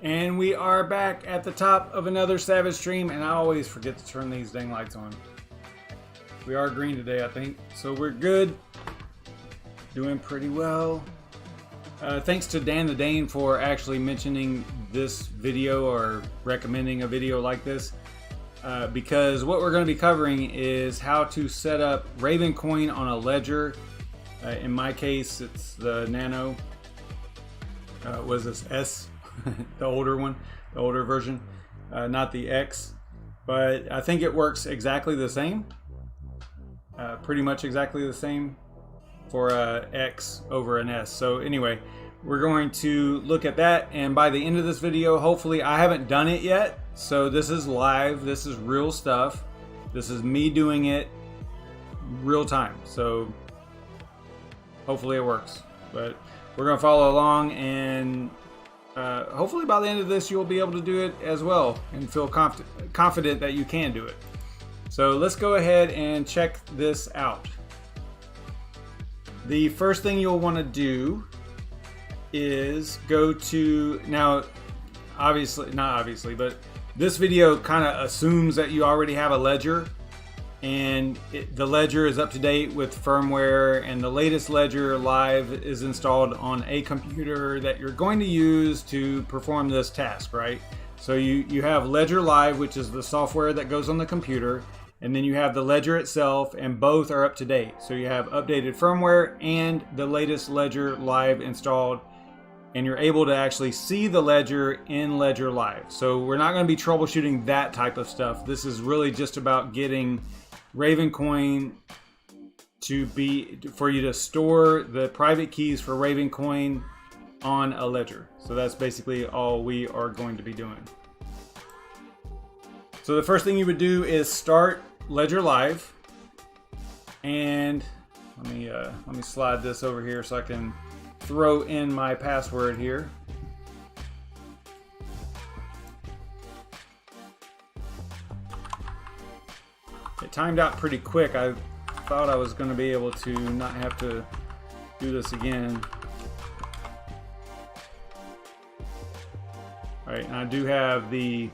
And we are back at the top of another Savage stream, and I always forget to turn these dang lights on. We are green today, I think, so we're good. Doing pretty well. Thanks to Dan the Dane for actually mentioning this video or recommending a video like this, because what we're going to be covering is how to set up Ravencoin on a ledger. In my case, it's the Nano. What is this, S? The older one, the older version, not the X, but I think it works exactly the same, pretty much exactly the same for X over an S. So anyway, we're going to look at that, and by the end of this video, hopefully, I haven't done it yet, so this is live, this is real stuff, this is me doing it real time, so hopefully it works. But we're gonna follow along, and hopefully by the end of this you'll be able to do it as well and feel confident that you can do it. So let's go ahead and check this out. The first thing you'll want to do is go to, now obviously, not obviously, but this video kind of assumes that you already have a ledger, and the ledger is up to date with firmware, and the latest ledger live is installed on a computer that you're going to use to perform this task, right? So you have Ledger Live, which is the software that goes on the computer, and then you have the ledger itself, and both are up to date. So you have updated firmware and the latest Ledger Live installed, and you're able to actually see the ledger in Ledger Live. So we're not going to be troubleshooting that type of stuff. This is really just about getting Ravencoin for you to store the private keys for Ravencoin on a ledger. So that's basically all we are going to be doing. So the first thing you would do is start Ledger Live, and let me slide this over here so I can throw in my password here. It timed out pretty quick. I thought I was going to be able to not have to do this again. All right, and I do have the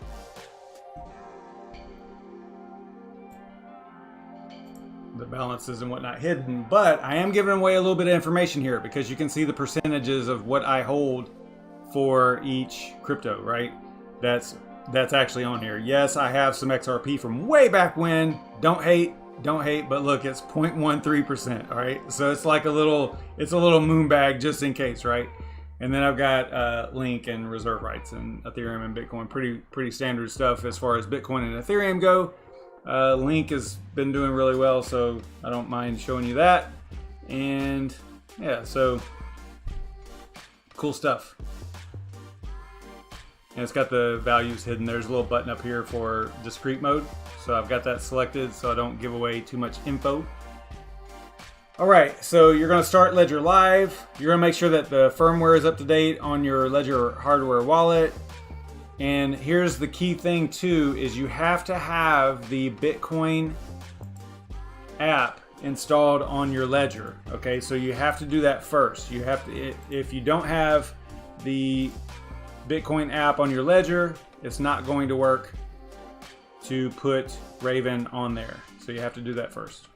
balances and whatnot hidden, but I am giving away a little bit of information here because you can see the percentages of what I hold for each crypto, right? That's actually on here. Yes, I have some XRP from way back when. Don't hate, but look, it's 0.13%, all right? So it's like a little moon bag just in case, right? And then I've got Link and reserve rights and Ethereum and Bitcoin, pretty standard stuff as far as Bitcoin and Ethereum go. Link has been doing really well, so I don't mind showing you that. And yeah, so cool stuff. And it's got the values hidden. There's a little button up here for discrete mode, so I've got that selected so I don't give away too much info. All right, so you're going to start Ledger Live. You're going to make sure that the firmware is up to date on your Ledger hardware wallet. And here's the key thing too, is you have to have the Bitcoin app installed on your ledger. Okay, so you have to do that first. You have to, if you don't have the Bitcoin app on your ledger, it's not going to work to put Raven on there. So you have to do that first.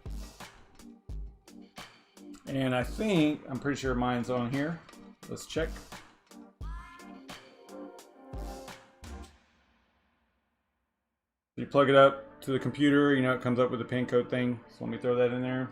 And I'm pretty sure mine's on here. Let's check. You plug it up to the computer, you know, it comes up with a pin code thing. So let me throw that in there.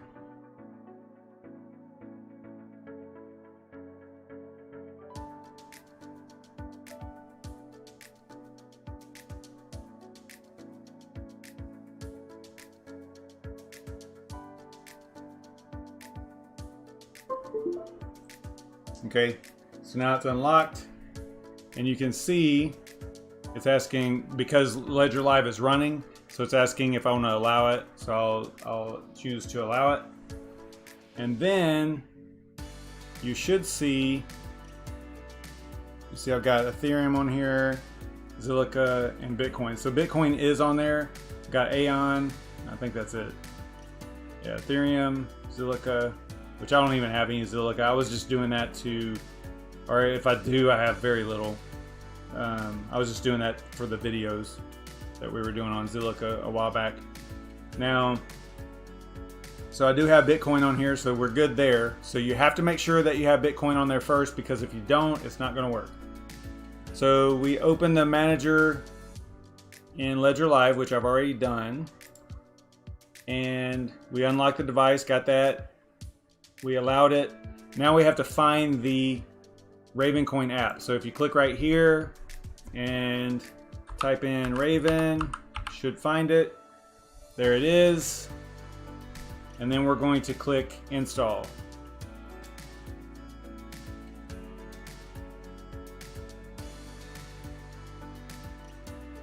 Okay, so now it's unlocked, and you can see it's asking, because Ledger Live is running, so it's asking if I want to allow it. So I'll choose to allow it. And then you should see, I've got Ethereum on here, Zilliqa, and Bitcoin. So Bitcoin is on there. Got Aeon, I think that's it. Yeah, Ethereum, Zilliqa, which I don't even have any Zilliqa. I was just doing that to, or if I do, I have very little. I was just doing that for the videos that we were doing on Zilliqa a while back. Now, so I do have Bitcoin on here, so we're good there. So you have to make sure that you have Bitcoin on there first, because if you don't, it's not going to work. So we open the manager in Ledger Live, which I've already done. And we unlock the device, got that. We allowed it. Now we have to find the Ravencoin app. So if you click right here and type in Raven, should find it. There it is. And then we're going to click install.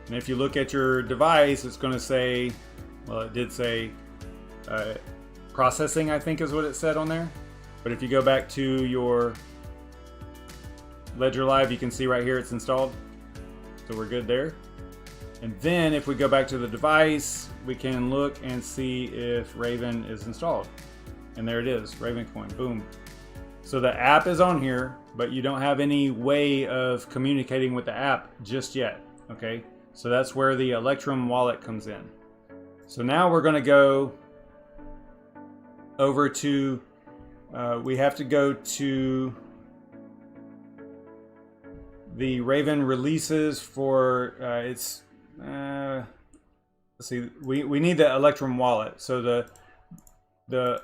And if you look at your device, it's going to say, well, it did say processing, I think is what it said on there. But if you go back to your Ledger Live, you can see right here it's installed. So we're good there. And then if we go back to the device, we can look and see if Raven is installed. And there it is, Ravencoin, boom. So the app is on here, but you don't have any way of communicating with the app just yet, okay? So that's where the Electrum Wallet comes in. So now we're gonna go over to, we have to go to the Raven releases for, let's see, we need the Electrum Wallet. So the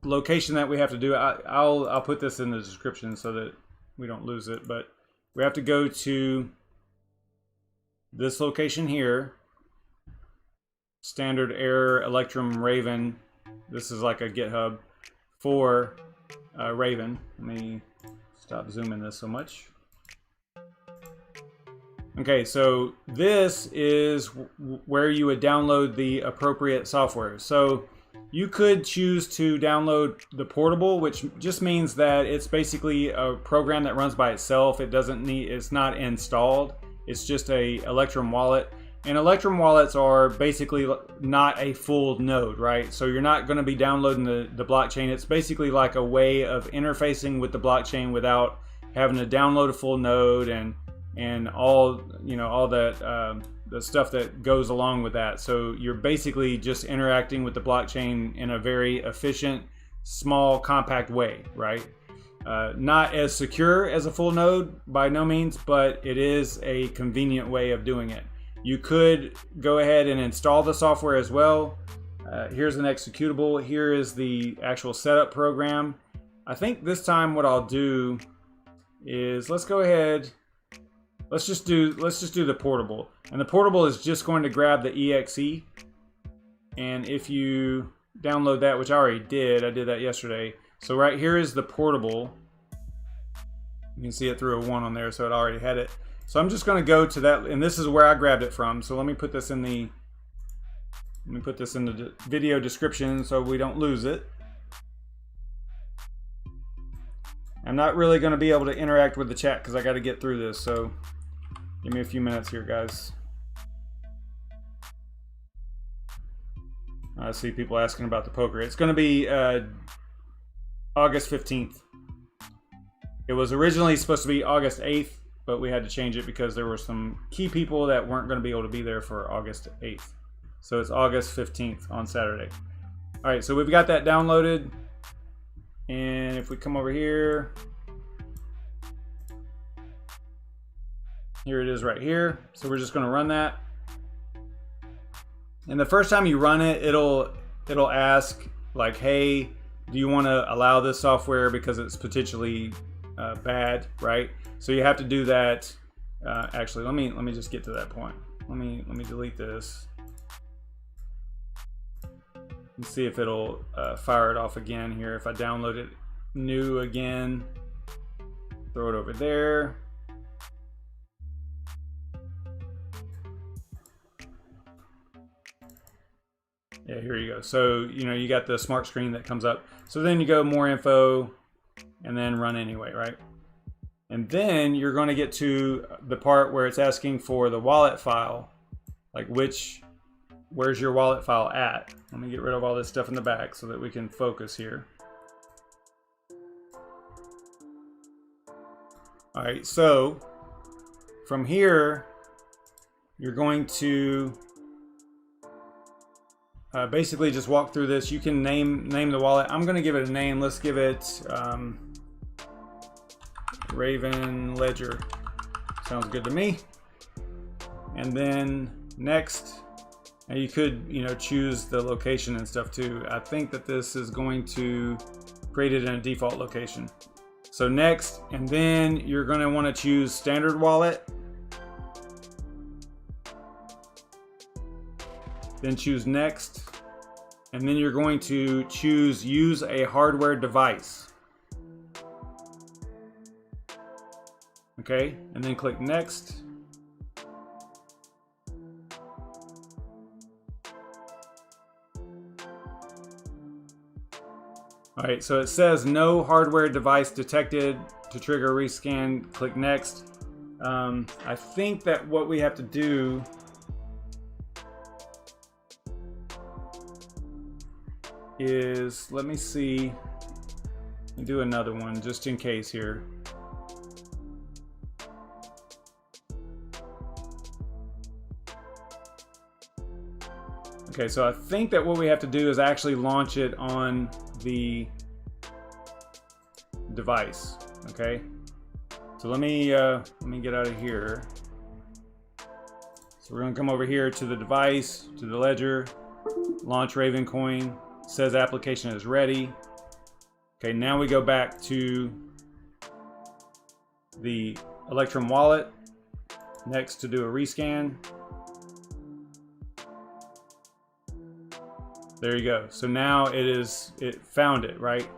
location that we have to do, I'll put this in the description so that we don't lose it, but we have to go to this location here, standard error Electrum Raven. This is like a GitHub for Raven. Let me stop zooming this so much. Okay, so this is where you would download the appropriate software. So you could choose to download the portable, which just means that it's basically a program that runs by itself. It doesn't need, it's not installed. It's just a Electrum wallet. And Electrum wallets are basically not a full node, right? So you're not going to be downloading the blockchain. It's basically like a way of interfacing with the blockchain without having to download a full node and all, you know, all that the stuff that goes along with that. So you're basically just interacting with the blockchain in a very efficient, small, compact way, right? Not as secure as a full node by no means, but it is a convenient way of doing it. You could go ahead and install the software as well. Here's an executable. Here is the actual setup program. I think this time what I'll do is, let's go ahead. Let's just do the portable. And the portable is just going to grab the exe. And if you download that, which I already did, I did that yesterday. So right here is the portable. You can see it through a 1 on there, so it already had it. So I'm just going to go to that, and this is where I grabbed it from. So let me put this in the video description so we don't lose it. I'm not really going to be able to interact with the chat because I got to get through this. So give me a few minutes here, guys. I see people asking about the poker. It's going to be August 15th. It was originally supposed to be August 8th, but we had to change it because there were some key people that weren't going to be able to be there for August 8th. So it's August 15th on Saturday. All right, so we've got that downloaded. And if we come over here, here it is right here. So we're just going to run that. And the first time you run it, it'll ask like, hey, do you want to allow this software because it's potentially bad, right? So you have to do that. Actually, let me just get to that point. Let me delete this and see if it'll fire it off again here. If I download it new again, throw it over there. Yeah, here you go. So, you know, you got the smart screen that comes up. So then you go more info and then run anyway, right? And then you're going to get to the part where it's asking for the wallet file. Like where's your wallet file at? Let me get rid of all this stuff in the back so that we can focus here. All right, so from here, you're going to basically just walk through this. You can name the wallet. I'm going to give it a name. Let's give it Raven Ledger. Sounds good to me. And then next, and you could, choose the location and stuff too. I think that this is going to create it in a default location. So next, and then you're going to want to choose standard wallet. Then choose next. And then you're going to choose use a hardware device. Okay, and then click next. All right, so it says no hardware device detected. To trigger rescan, click next. I think that what we have to do is, let me see, and do another one just in case here. Okay, so I think that what we have to do is actually launch it on the device. Okay, so let me get out of here. So we're gonna come over here to the device, to the ledger, launch Ravencoin. Says application is ready. Okay, now we go back to the Electrum Wallet. Next, to do a rescan. There you go. So now it found it, right?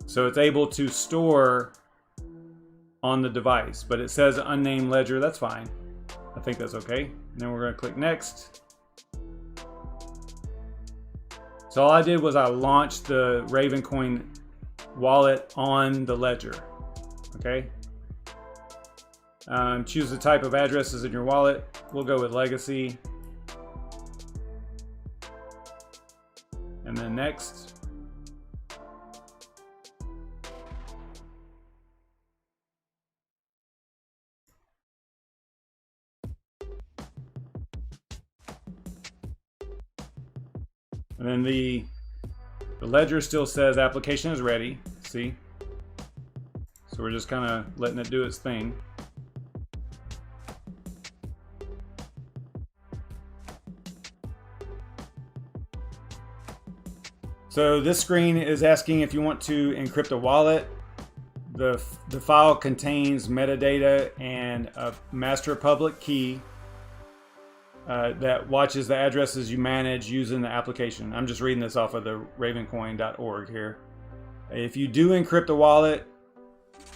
So it's able to store on the device, but it says unnamed ledger. That's fine. I think that's okay. And then we're going to click next. So all I did was I launched the Ravencoin wallet on the ledger. Okay. Choose the type of addresses in your wallet. We'll go with legacy. And then next. And then the ledger still says application is ready. See? So we're just kind of letting it do its thing. So this screen is asking if you want to encrypt a wallet. The file contains metadata and a master public key that watches the addresses you manage using the application. I'm just reading this off of the ravencoin.org here. If you do encrypt a wallet,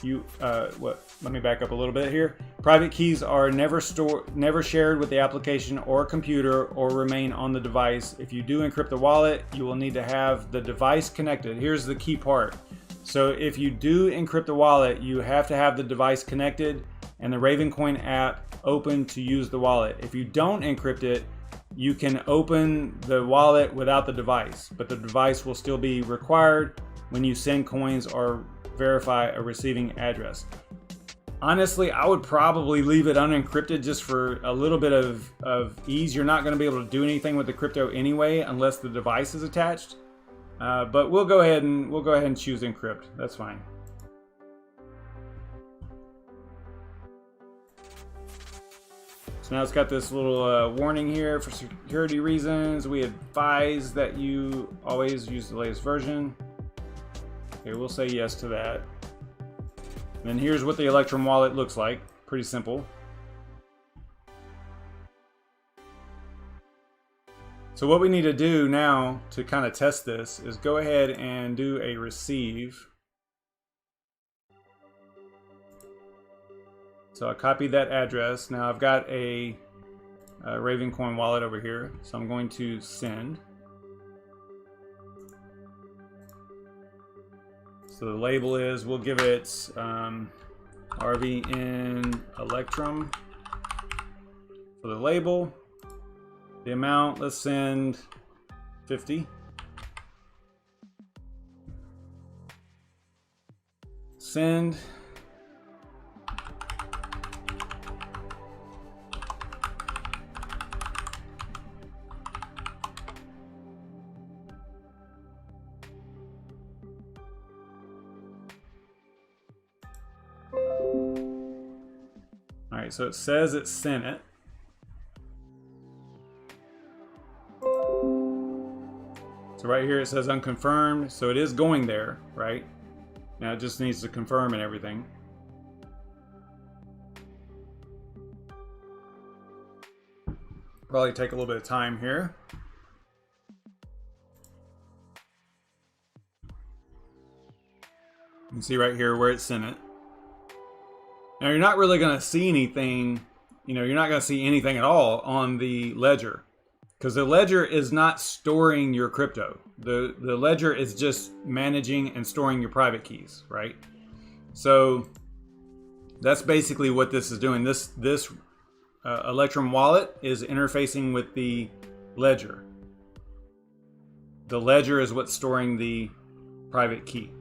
let me back up a little bit here. Private keys are never shared with the application or computer or remain on the device. If you do encrypt the wallet, you will need to have the device connected. Here's the key part. So if you do encrypt the wallet, you have to have the device connected and the Ravencoin app open to use the wallet. If you don't encrypt it, you can open the wallet without the device, but the device will still be required when you send coins or verify a receiving address. Honestly, I would probably leave it unencrypted just for a little bit of ease. You're not going to be able to do anything with the crypto anyway unless the device is attached. But we'll go ahead and choose encrypt. That's fine. So now it's got this little warning here for security reasons. We advise that you always use the latest version. Okay, we'll say yes to that. And then here's what the Electrum wallet looks like. Pretty simple. So what we need to do now to kind of test this is go ahead and do a receive. So I copied that address. Now I've got a Ravencoin wallet over here. So I'm going to send. So the label is, we'll give it RVN-Electrum for the label. The amount, let's send 50. Send. right, so it says it sent it. So right here it says unconfirmed, so it is going there, right? Now it just needs to confirm and everything. Probably take a little bit of time here. You can see right here where it sent it. Now you're not really going to see anything, you know, you're not going to see anything at all on the ledger. Because the ledger is not storing your crypto. The ledger is just managing and storing your private keys, right? So that's basically what this is doing. This Electrum wallet is interfacing with the ledger. The ledger is what's storing the private key.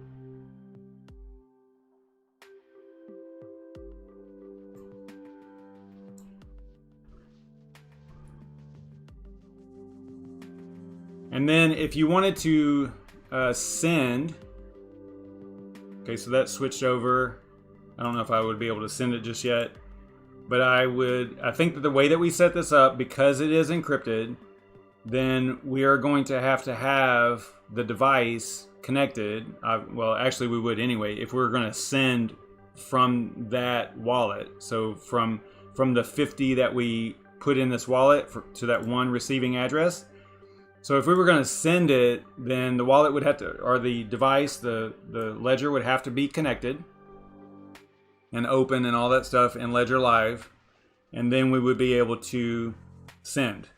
And then if you wanted to send, okay, so that switched over. I don't know if I would be able to send it just yet, but I think that the way that we set this up, because it is encrypted, then we are going to have the device connected. Well, actually we would anyway, if we were going to send from that wallet. So from the 50 that we put in this wallet to that one receiving address. So if we were going to send it, then the wallet would have to, or the device, the ledger would have to be connected and open and all that stuff in Ledger Live, and then we would be able to send.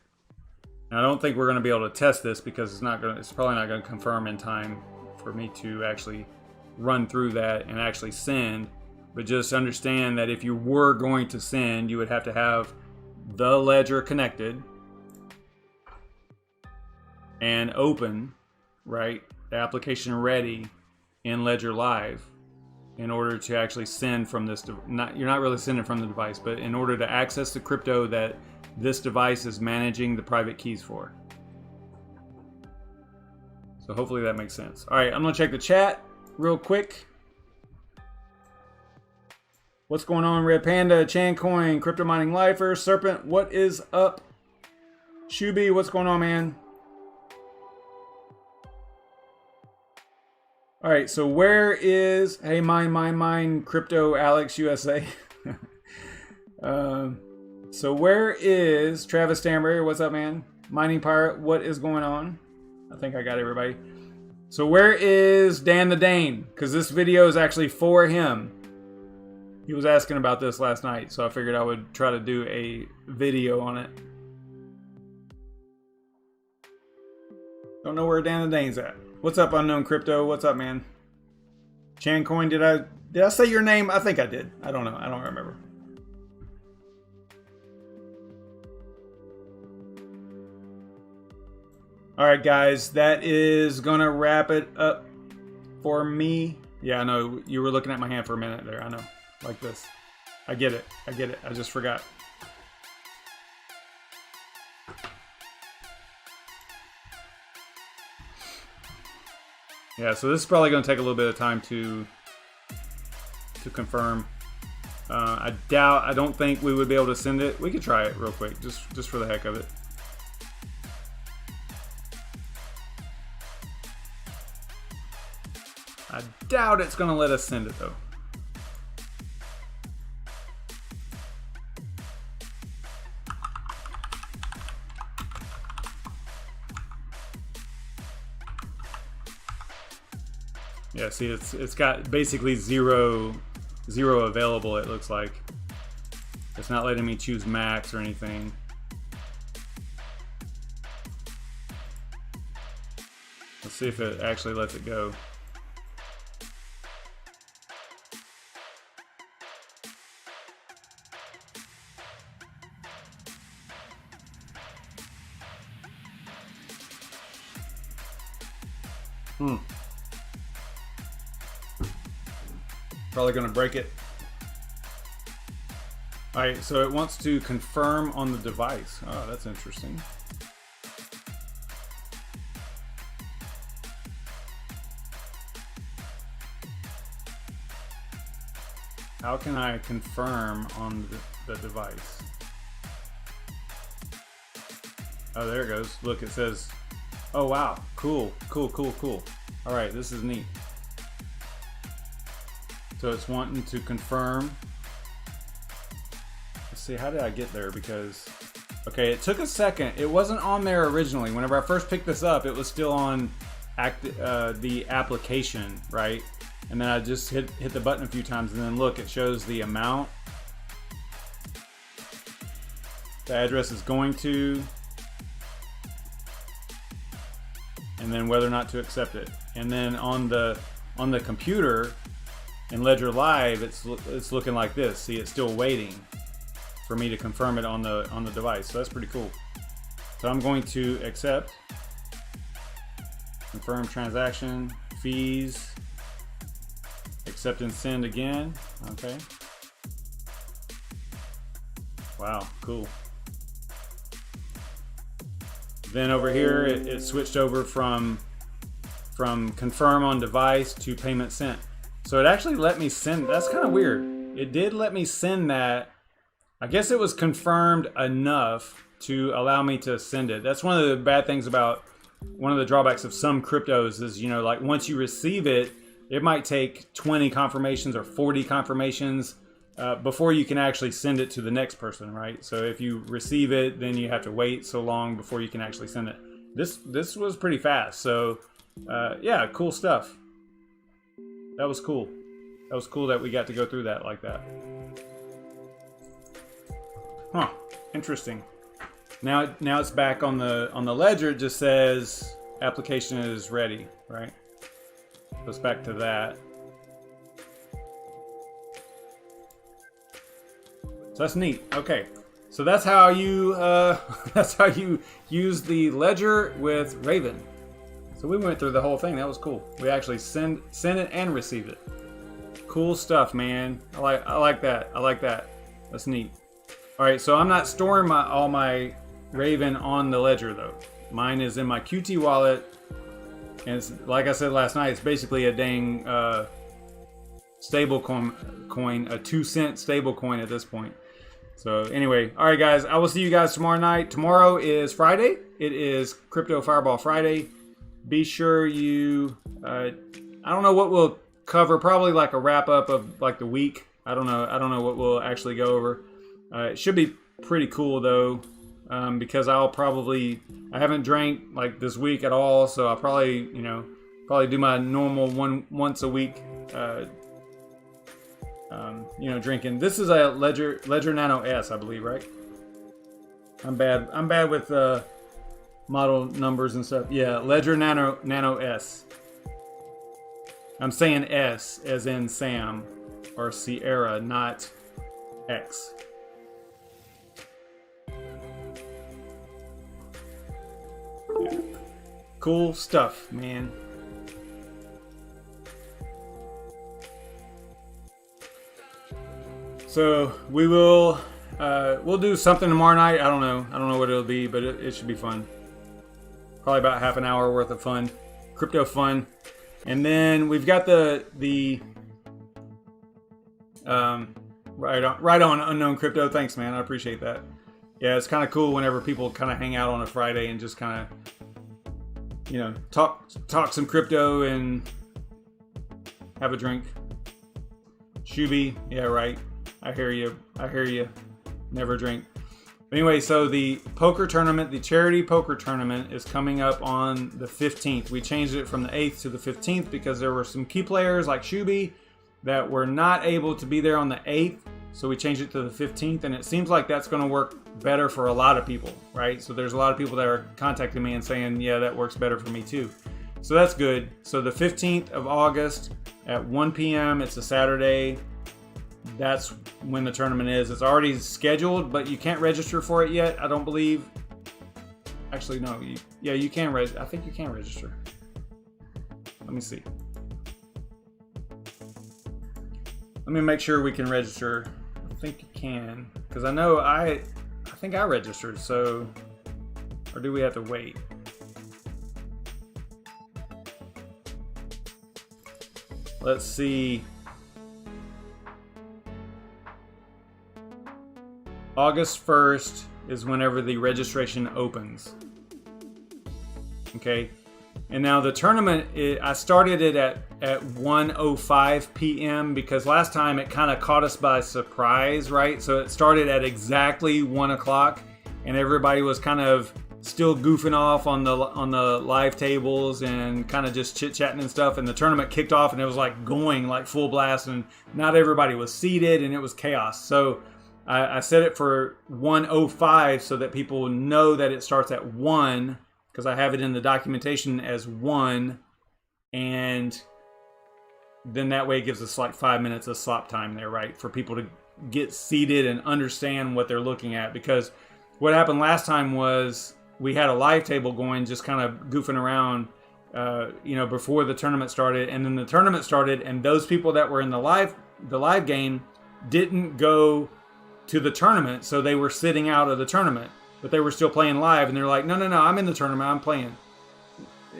Now, I don't think we're going to be able to test this because it's probably not going to confirm in time for me to actually run through that and actually send. But just understand that if you were going to send, you would have to have the ledger connected and open, right, the application ready in Ledger Live in order to actually send from this. You're not really sending from the device, but in order to access the crypto that this device is managing the private keys for. So hopefully that makes sense. All right, I'm gonna check the chat real quick. What's going on, Red Panda, Chancoin, Crypto Mining Lifer, Serpent, what is up? Shuby, what's going on, man? All right, so where is, hey, mine, Crypto Alex USA. So where is Travis Stanberry? What's up, man? Mining Pirate, what is going on? I think I got everybody. So where is Dan the Dane? Because this video is actually for him. He was asking about this last night, so I figured I would try to do a video on it. Don't know where Dan the Dane's at. What's up, Unknown Crypto? What's up, man? Chancoin, did I say your name? I think I did. I don't know. I don't remember. All right, guys, that is gonna wrap it up for me. Yeah, I know you were looking at my hand for a minute there. I know, like this. I get it. I get it. I just forgot. Yeah, so this is probably going to take a little bit of time to confirm. I don't think we would be able to send it. We could try it real quick, just for the heck of it. I doubt it's going to let us send it though. Yeah, see, it's got basically zero available, it looks like. It's not letting me choose max or anything. Let's see if it actually lets it go. Probably gonna break it. All right, so it wants to confirm on the device. Oh, that's interesting. How can I confirm on the device. Oh, there it goes. Look, it says, oh wow, cool, cool, cool, cool. All right, this is neat. So it's wanting to confirm. Let's see, how did I get there? Because, okay, it took a second. It wasn't on there originally. Whenever I first picked this up, it was still on the application, right? And then I just hit the button a few times, and then look, it shows the amount the address is going to, and then whether or not to accept it. And then on the computer in Ledger Live, it's looking like this. See, it's still waiting for me to confirm it on the device. So that's pretty cool. So I'm going to accept, confirm transaction, fees, accept and send again. Okay. Wow, cool. Then over here, it switched over from confirm on device to payment sent. So it actually let me send. That's kind of weird. It did let me send that. I guess it was confirmed enough to allow me to send it. That's one of the bad things about, one of the drawbacks of some cryptos is, you know, like once you receive it, it might take 20 confirmations or 40 confirmations before you can actually send it to the next person, right? So if you receive it, then you have to wait so long before you can actually send it. This was pretty fast. So yeah, cool stuff. That was cool. That was cool that we got to go through that like that. Huh, interesting. Now it's back on the ledger. It just says application is ready, right? Goes back to that. So that's neat. Okay, so that's how you use the ledger with Raven. So we went through the whole thing. That was cool. We actually send it and receive it. Cool stuff, man. I like that. I like that. That's neat. All right, so I'm not storing all my Raven on the ledger though. Mine is in my QT wallet, and it's, like I said last night, it's basically a dang stable coin, a 2-cent stable coin at this point. So anyway, all right guys, I will see you guys tomorrow night. Tomorrow is Friday. It is Crypto Fireball Friday. Be sure you, I don't know what we'll cover, probably like a wrap up of like the week. I don't know what we'll actually go over. It should be pretty cool though, because I haven't drank like this week at all, so I'll probably do my normal once a week, drinking. This is a Ledger Nano S, I believe, right? I'm bad with model numbers and stuff. Yeah, Ledger Nano S. I'm saying S as in Sam or Sierra, not X. Yeah. Cool stuff, man. So we will we'll do something tomorrow night. I don't know what it'll be, but it should be fun. Probably about half an hour worth of fun, crypto fun. And then we've got the right on unknown crypto. Thanks, man. I appreciate that. Yeah, it's kind of cool whenever people kind of hang out on a Friday and just kind of, talk some crypto and have a drink. Shuby, yeah, right. I hear you. Never drink. Anyway, so the poker tournament, the charity poker tournament, is coming up on the 15th. We changed it from the 8th to the 15th because there were some key players like Shuby that were not able to be there on the 8th. So we changed it to the 15th, and it seems like that's going to work better for a lot of people, right? So there's a lot of people that are contacting me and saying, yeah, that works better for me too. So that's good. So the 15th of August at 1 p.m., it's a Saturday. That's when the tournament is. It's already scheduled, but you can't register for it yet, I don't believe. Actually, no. You can register. I think you can register. Let me see. Let me make sure we can register. I think you can, because I know I think I registered. So, or do we have to wait? Let's see. August 1st is whenever the registration opens. Okay. And now the tournament, I started it at 1:05 p.m. because last time it kind of caught us by surprise, right? So it started at exactly 1 o'clock, and everybody was kind of still goofing off on the live tables and kind of just chit-chatting and stuff. And the tournament kicked off, and it was like going like full blast, and not everybody was seated, and it was chaos. So I set it for 1:05 so that people know that it starts at 1. Because I have it in the documentation as 1, and then that way it gives us like 5 minutes of slot time there, right? For people to get seated and understand what they're looking at. Because what happened last time was we had a live table going, just kind of goofing around, before the tournament started. And then the tournament started, and those people that were in the live game didn't go to the tournament, so they were sitting out of the tournament. But they were still playing live, and they're like, no, I'm in the tournament, I'm playing.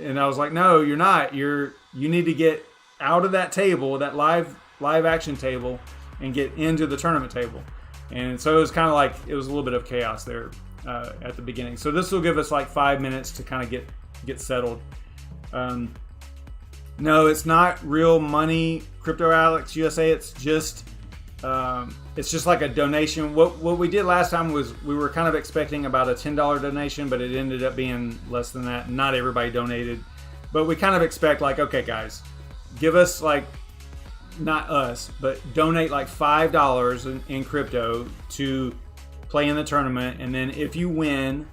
And I was like, no, you're not. You need to get out of that table, that live action table, and get into the tournament table. And so it was kind of like, it was a little bit of chaos there at the beginning. So this will give us like 5 minutes to kind of get settled. No, it's not real money, Crypto Alex USA. It's just like a donation. What we did last time was we were kind of expecting about a $10 donation, but it ended up being less than that. Not everybody donated, but we kind of expect like, okay guys, give us like, not us, but donate like $5 in crypto to play in the tournament. And then if you win,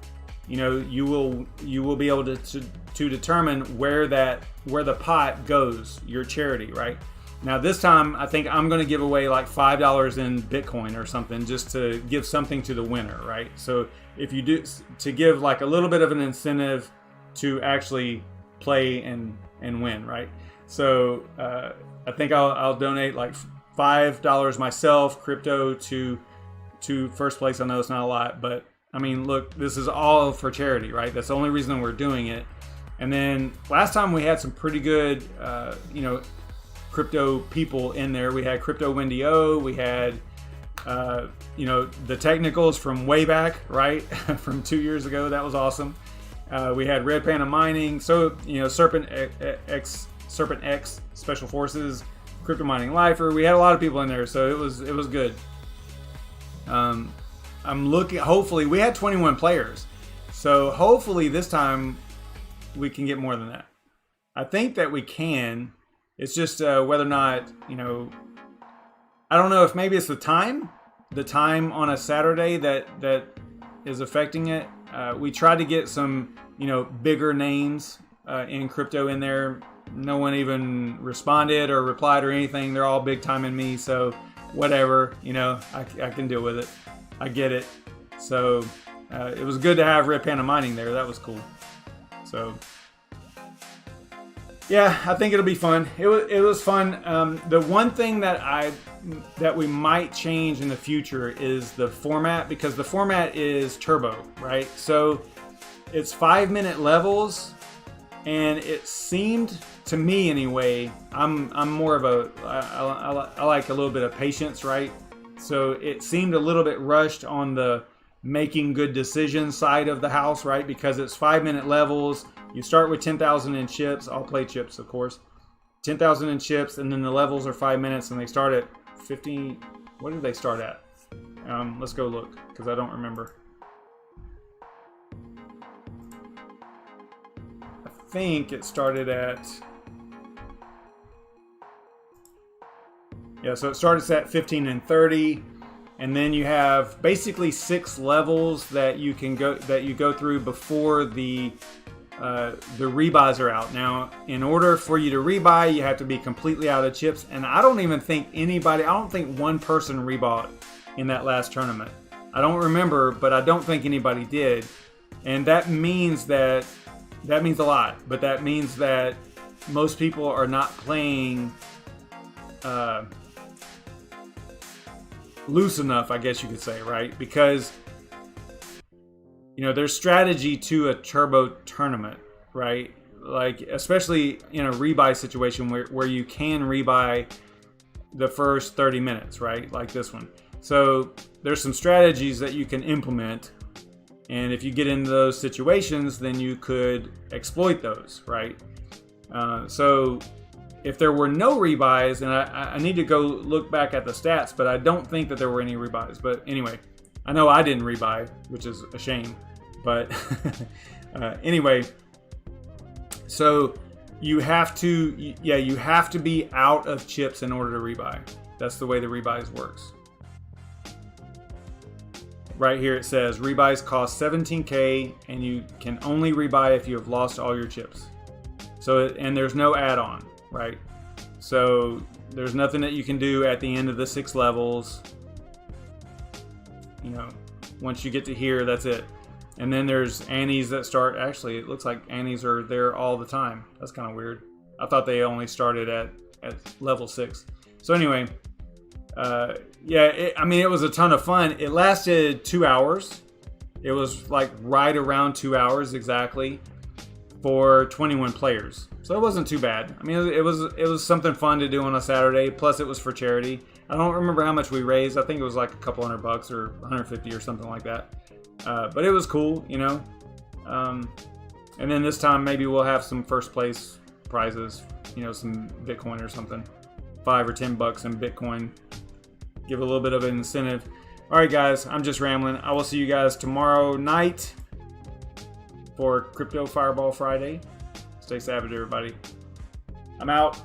you will be able to determine where the pot goes, your charity, right? Now this time, I think I'm going to give away like $5 in Bitcoin or something, just to give something to the winner, right? So if you do, to give like a little bit of an incentive to actually play and win, right? So I think I'll donate like $5 myself, crypto to first place. I know it's not a lot, but I mean, look, this is all for charity, right? That's the only reason we're doing it. And then last time we had some pretty good, crypto people in there. We had Crypto Wendy O. We had, the technicals from way back, right? From 2 years ago. That was awesome. We had Red Panda Mining. So, Serpent X, Special Forces, Crypto Mining Lifer. We had a lot of people in there. So it was good. I'm looking, hopefully, we had 21 players. So hopefully this time we can get more than that. I think that we can. It's just whether or not, I don't know if maybe it's the time on a Saturday that is affecting it. We tried to get some, bigger names in crypto in there. No one even responded or replied or anything. They're all big time in me. So whatever, I can deal with it. I get it. So it was good to have Red Panda Mining there. That was cool. So yeah, I think it'll be fun. It was fun. The one thing that we might change in the future is the format, because the format is turbo, right? So it's 5-minute levels, and it seemed to me anyway. I'm more of I like a little bit of patience, right? So it seemed a little bit rushed on the making good decisions side of the house, right? Because it's 5-minute levels. You start with 10,000 in chips. I'll play chips, of course. 10,000 in chips, and then the levels are 5 minutes, and they start at 15. What did they start at? Let's go look, because I don't remember. I think it started at... Yeah, so it starts at 15 and 30, and then you have basically 6 levels that you go through before the rebuys are out. Now, in order for you to rebuy, you have to be completely out of chips, and I don't think one person rebought in that last tournament. I don't remember, but I don't think anybody did, and that means a lot. But that means that most people are not playing loose enough, I guess you could say, right? Because there's strategy to a turbo tournament, right? Like, especially in a rebuy situation where you can rebuy the first 30 minutes, right? Like this one. So there's some strategies that you can implement, and if you get into those situations, then you could exploit those, right? So if there were no rebuys, and I need to go look back at the stats, but I don't think that there were any rebuys. But anyway, I know I didn't rebuy, which is a shame. But anyway, so you have to be out of chips in order to rebuy. That's the way the rebuys works. Right here it says rebuys cost 17K, and you can only rebuy if you have lost all your chips. So, and there's no add-on, right? So there's nothing that you can do at the end of the 6 levels. You know, once you get to here, that's it. And then there's annies that start, actually it looks like annies are there all the time. That's kind of weird. I thought they only started at level 6. So anyway, yeah, I mean, it was a ton of fun. It lasted 2 hours. It was like right around 2 hours exactly for 21 players. So it wasn't too bad. I mean, it was something fun to do on a Saturday. Plus, it was for charity. I don't remember how much we raised. I think it was like a couple $100 or 150 or something like that. But it was cool, you know. And then this time maybe we'll have some first place prizes, you know, some Bitcoin or something, $5 or $10 in Bitcoin. Give a little bit of an incentive. All right, guys, I'm just rambling. I will see you guys tomorrow night for Crypto Fireball Friday. Stay savage, everybody. I'm out.